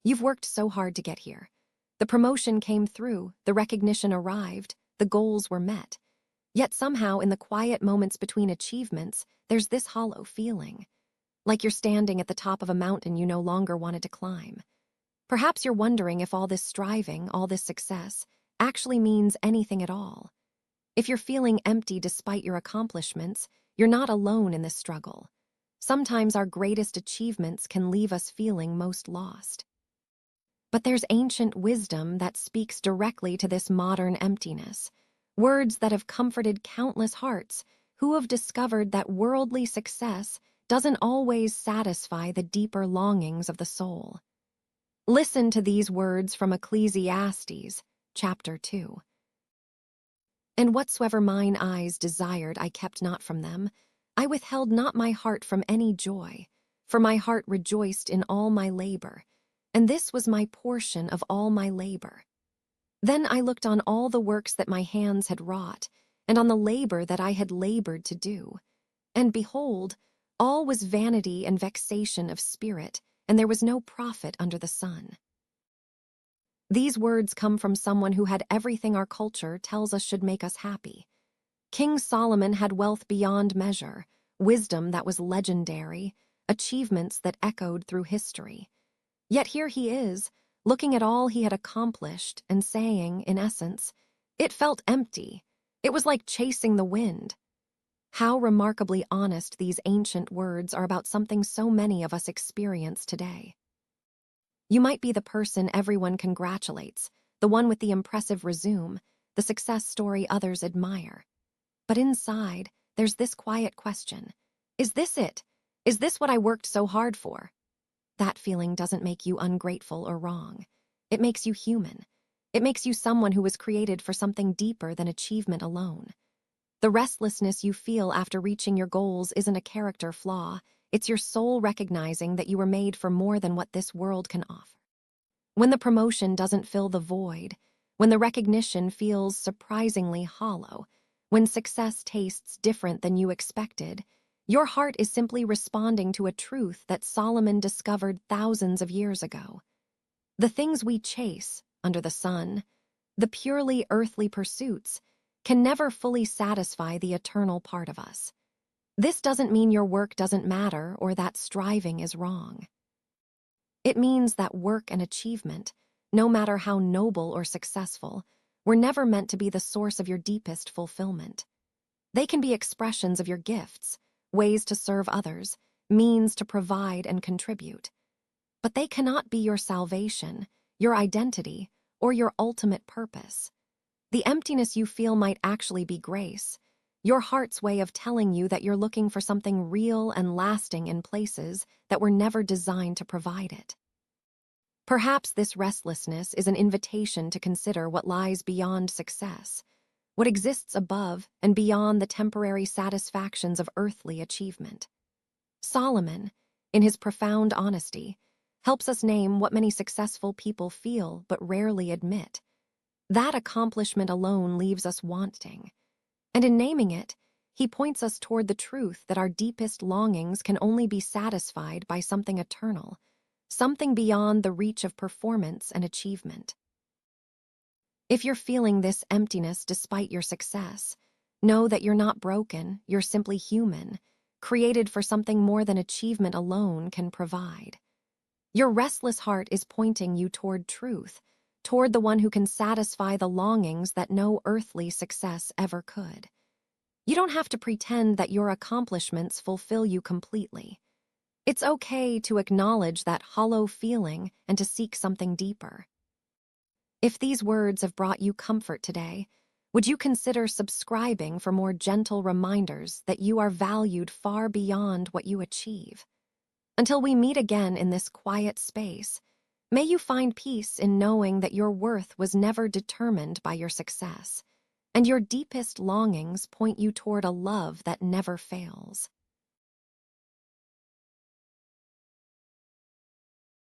You've worked so hard to get here. The promotion came through, the recognition arrived, the goals were met. Yet somehow, in the quiet moments between achievements, there's this hollow feeling. Like you're standing at the top of a mountain you no longer wanted to climb. Perhaps you're wondering if all this striving, all this success, actually means anything at all. If you're feeling empty despite your accomplishments, you're not alone in this struggle. Sometimes our greatest achievements can leave us feeling most lost. But there's ancient wisdom that speaks directly to this modern emptiness, words that have comforted countless hearts who have discovered that worldly success doesn't always satisfy the deeper longings of the soul. Listen to these words from Ecclesiastes, chapter 2. And whatsoever mine eyes desired I kept not from them. I withheld not my heart from any joy, for my heart rejoiced in all my labor, and this was my portion of all my labor. Then I looked on all the works that my hands had wrought, and on the labor that I had labored to do. And behold, all was vanity and vexation of spirit, and there was no profit under the sun. These words come from someone who had everything our culture tells us should make us happy. King Solomon had wealth beyond measure, wisdom that was legendary, achievements that echoed through history. Yet here he is, looking at all he had accomplished and saying, in essence, it felt empty. It was like chasing the wind. How remarkably honest these ancient words are about something so many of us experience today. You might be the person everyone congratulates, the one with the impressive resume, the success story others admire. But inside, there's this quiet question. Is this it? Is this what I worked so hard for? That feeling doesn't make you ungrateful or wrong. It makes you human. It makes you someone who was created for something deeper than achievement alone. The restlessness you feel after reaching your goals isn't a character flaw. It's your soul recognizing that you were made for more than what this world can offer. When the promotion doesn't fill the void, when the recognition feels surprisingly hollow, when success tastes different than you expected, your heart is simply responding to a truth that Solomon discovered thousands of years ago. The things we chase under the sun, the purely earthly pursuits, can never fully satisfy the eternal part of us. This doesn't mean your work doesn't matter or that striving is wrong. It means that work and achievement, no matter how noble or successful, were never meant to be the source of your deepest fulfillment. They can be expressions of your gifts, ways to serve others, means to provide and contribute. But they cannot be your salvation, your identity, or your ultimate purpose. The emptiness you feel might actually be grace, your heart's way of telling you that you're looking for something real and lasting in places that were never designed to provide it. Perhaps this restlessness is an invitation to consider what lies beyond success, what exists above and beyond the temporary satisfactions of earthly achievement. Solomon, in his profound honesty, helps us name what many successful people feel but rarely admit. That accomplishment alone leaves us wanting. And in naming it, he points us toward the truth that our deepest longings can only be satisfied by something eternal, something beyond the reach of performance and achievement. If you're feeling this emptiness despite your success, know that you're not broken, you're simply human, created for something more than achievement alone can provide. Your restless heart is pointing you toward truth, toward the one who can satisfy the longings that no earthly success ever could. You don't have to pretend that your accomplishments fulfill you completely. It's okay to acknowledge that hollow feeling and to seek something deeper. If these words have brought you comfort today, would you consider subscribing for more gentle reminders that you are valued far beyond what you achieve? Until we meet again in this quiet space, may you find peace in knowing that your worth was never determined by your success, and your deepest longings point you toward a love that never fails.